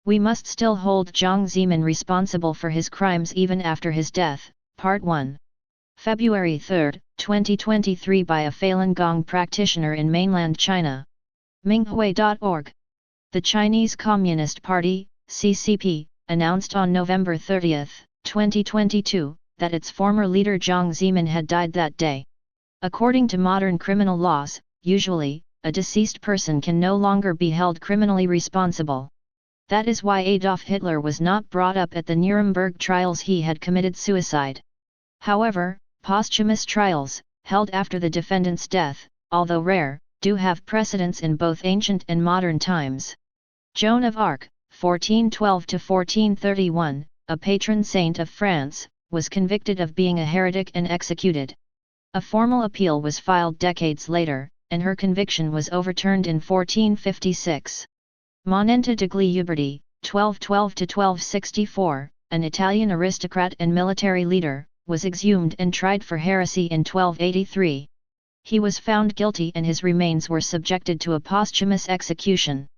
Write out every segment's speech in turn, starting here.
We must still hold Jiang Zemin responsible for his crimes even after his death. Part 1. February 3, 2023 by a Falun Gong practitioner in mainland China. Minghui.org. The Chinese Communist Party, CCP, announced on November 30, 2022, that its former leader Jiang Zemin had died that day. According to modern criminal laws, usually, a deceased person can no longer be held criminally responsible. That is why Adolf Hitler was not brought up at the Nuremberg trials. He had committed suicide. However, posthumous trials, held after the defendant's death, although rare, do have precedence in both ancient and modern times. Joan of Arc, 1412–1431, a patron saint of France, was convicted of being a heretic and executed. A formal appeal was filed decades later, and her conviction was overturned in 1456. Moneta degli Uberti, 1212–1264, an Italian aristocrat and military leader, was exhumed and tried for heresy in 1283. He was found guilty and his remains were subjected to a posthumous execution.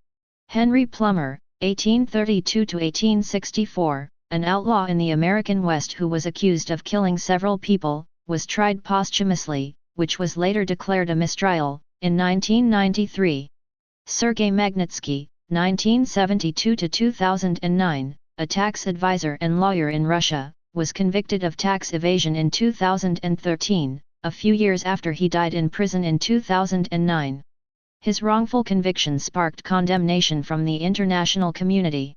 Henry Plummer, 1832–1864, an outlaw in the American West who was accused of killing several people, was tried posthumously, which was later declared a mistrial, in 1993. Sergei Magnitsky, 1972–2009, a tax advisor and lawyer in Russia, was convicted of tax evasion in 2013, a few years after he died in prison in 2009. His wrongful conviction sparked condemnation from the international community.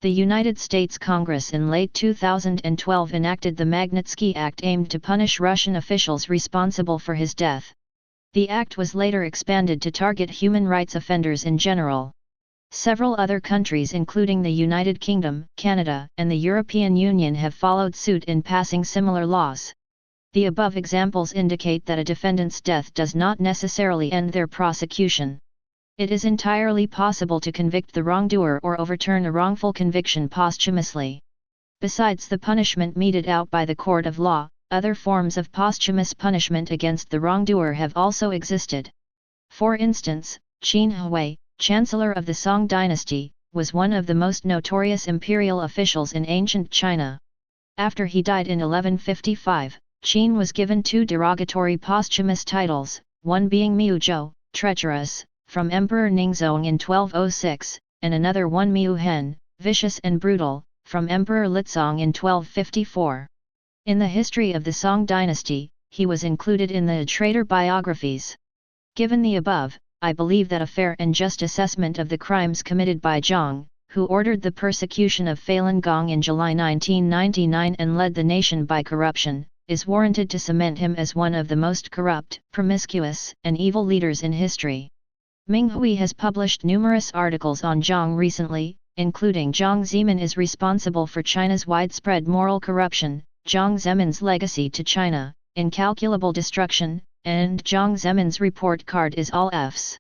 The United States Congress in late 2012 enacted the Magnitsky Act aimed to punish Russian officials responsible for his death. The act was later expanded to target human rights offenders in general. Several other countries including the United Kingdom, Canada, and the European Union have followed suit in passing similar laws. The above examples indicate that a defendant's death does not necessarily end their prosecution. It is entirely possible to convict the wrongdoer or overturn a wrongful conviction posthumously. Besides the punishment meted out by the court of law, other forms of posthumous punishment against the wrongdoer have also existed. For instance, Qin Huai, Chancellor of the Song dynasty, was one of the most notorious imperial officials in ancient China. After he died in 1155, Qin was given two derogatory posthumous titles, one being Miuzhou, treacherous, from Emperor Ningzong in 1206, and another one Miu Hen, vicious and brutal, from Emperor Lizong in 1254. In the history of the Song dynasty, he was included in the traitor biographies. Given the above, I believe that a fair and just assessment of the crimes committed by Jiang, who ordered the persecution of Falun Gong in July 1999 and led the nation by corruption, is warranted to cement him as one of the most corrupt, promiscuous, and evil leaders in history. Minghui has published numerous articles on Jiang recently, including Jiang Zemin is responsible for China's widespread moral corruption, Jiang Zemin's legacy to China, incalculable destruction, and Jiang Zemin's report card is all Fs.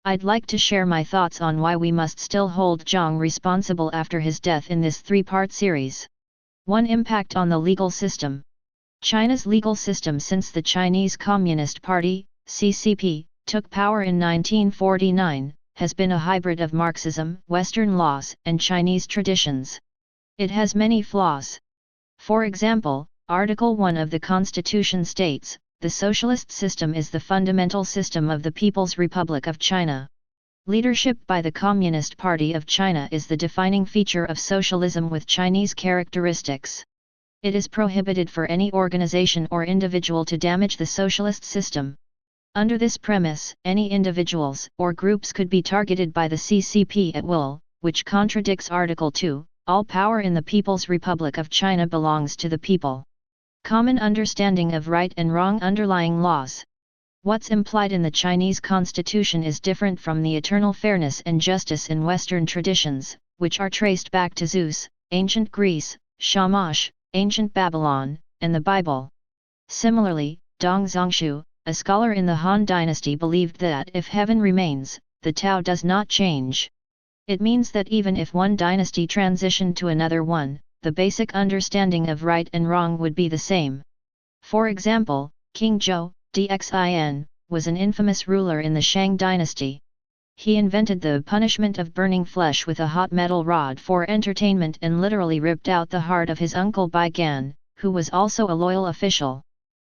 I'd like to share my thoughts on why we must still hold Jiang responsible after his death in this three-part series. 1. Impact on the legal system. China's legal system since the Chinese Communist Party, CCP, took power in 1949, has been a hybrid of Marxism, Western laws, and Chinese traditions. It has many flaws. For example, Article 1 of the Constitution states, "The socialist system is the fundamental system of the People's Republic of China." Leadership by the Communist Party of China is the defining feature of socialism with Chinese characteristics. It is prohibited for any organization or individual to damage the socialist system. Under this premise, any individuals or groups could be targeted by the CCP at will, which contradicts Article 2, "All power in the People's Republic of China belongs to the people." Common understanding of right and wrong underlying laws. What's implied in the Chinese constitution is different from the eternal fairness and justice in Western traditions, which are traced back to Zeus, ancient Greece, Shamash, ancient Babylon, and the Bible. Similarly, Dong Zhongshu, a scholar in the Han dynasty, believed that if heaven remains, the Tao does not change. It means that even if one dynasty transitioned to another one, the basic understanding of right and wrong would be the same. For example, King Zhou, Dxin, was an infamous ruler in the Shang dynasty. He invented the punishment of burning flesh with a hot metal rod for entertainment and literally ripped out the heart of his uncle Bai Gan, who was also a loyal official.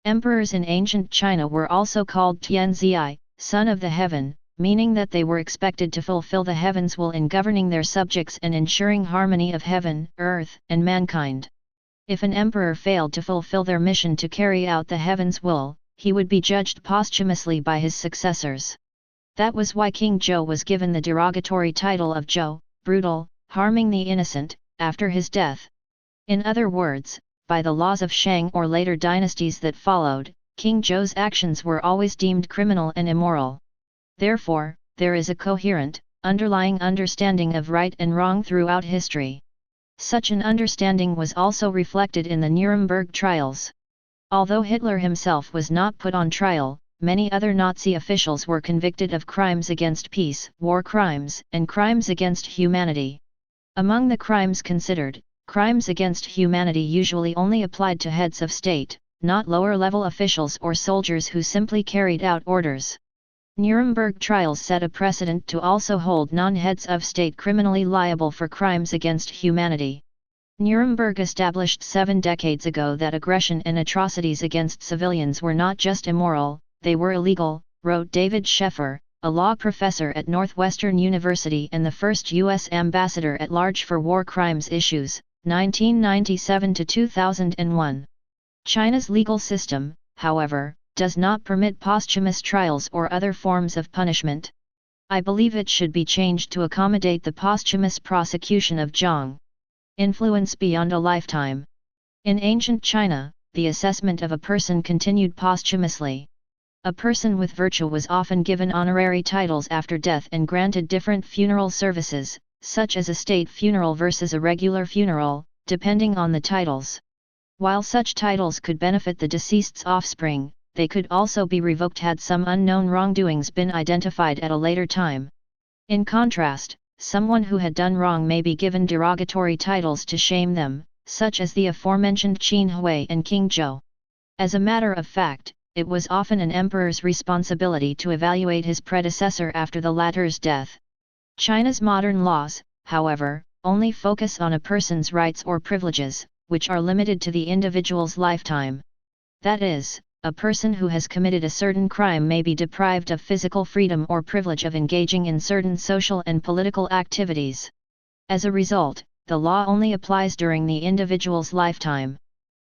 Emperors in ancient China were also called Tianzi, son of the heaven, meaning that they were expected to fulfill the heaven's will in governing their subjects and ensuring harmony of heaven, earth, and mankind. If an emperor failed to fulfill their mission to carry out the heaven's will, he would be judged posthumously by his successors. That was why King Zhou was given the derogatory title of Zhou, brutal, harming the innocent, after his death. In other words, by the laws of Shang or later dynasties that followed, King Zhou's actions were always deemed criminal and immoral. Therefore, there is a coherent, underlying understanding of right and wrong throughout history. Such an understanding was also reflected in the Nuremberg trials. Although Hitler himself was not put on trial, many other Nazi officials were convicted of crimes against peace, war crimes, and crimes against humanity. Among the crimes considered, crimes against humanity usually only applied to heads of state, not lower-level officials or soldiers who simply carried out orders. Nuremberg trials set a precedent to also hold non-heads of state criminally liable for crimes against humanity. Nuremberg established 7 decades ago that aggression and atrocities against civilians were not just immoral, they were illegal, wrote David Sheffer, a law professor at Northwestern University and the first U.S. ambassador at large for war crimes issues, 1997 to 2001. China's legal system, however, does not permit posthumous trials or other forms of punishment. I believe it should be changed to accommodate the posthumous prosecution of Jiang. Influence beyond a lifetime. In ancient China, the assessment of a person continued posthumously. A person with virtue was often given honorary titles after death and granted different funeral services, such as a state funeral versus a regular funeral, depending on the titles. While such titles could benefit the deceased's offspring, they could also be revoked had some unknown wrongdoings been identified at a later time. In contrast, someone who had done wrong may be given derogatory titles to shame them, such as the aforementioned Qin Hui and King Zhou. As a matter of fact, it was often an emperor's responsibility to evaluate his predecessor after the latter's death. China's modern laws, however, only focus on a person's rights or privileges, which are limited to the individual's lifetime. That is, a person who has committed a certain crime may be deprived of physical freedom or privilege of engaging in certain social and political activities. As a result, the law only applies during the individual's lifetime.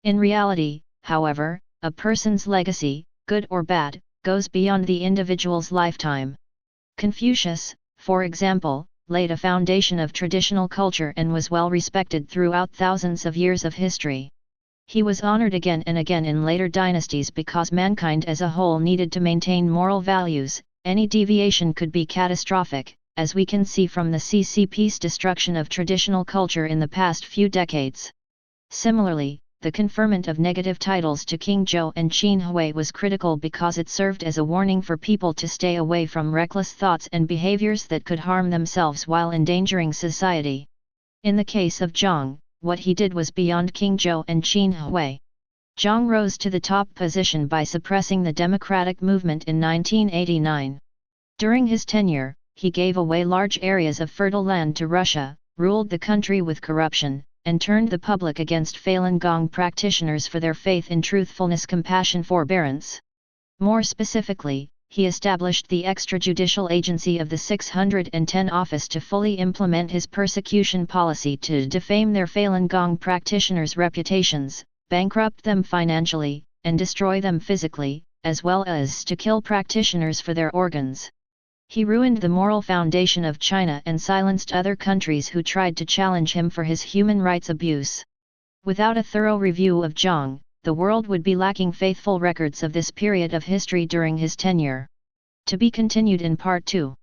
In reality, however, a person's legacy, good or bad, goes beyond the individual's lifetime. Confucius, for example, laid a foundation of traditional culture and was well respected throughout thousands of years of history. He was honored again and again in later dynasties because mankind as a whole needed to maintain moral values. Any deviation could be catastrophic, as we can see from the CCP's destruction of traditional culture in the past few decades. Similarly, the conferment of negative titles to King Zhou and Qin Hui was critical because it served as a warning for people to stay away from reckless thoughts and behaviors that could harm themselves while endangering society. In the case of Jiang, what he did was beyond King Zhou and Qin Hui. Jiang rose to the top position by suppressing the democratic movement in 1989. During his tenure, he gave away large areas of fertile land to Russia, ruled the country with corruption, and turned the public against Falun Gong practitioners for their faith in truthfulness, compassion, forbearance. More specifically, he established the extrajudicial agency of the 610 office to fully implement his persecution policy to defame their Falun Gong practitioners' reputations, bankrupt them financially, and destroy them physically, as well as to kill practitioners for their organs. He ruined the moral foundation of China and silenced other countries who tried to challenge him for his human rights abuse. Without a thorough review of Jiang, the world would be lacking faithful records of this period of history during his tenure. To be continued in Part 2.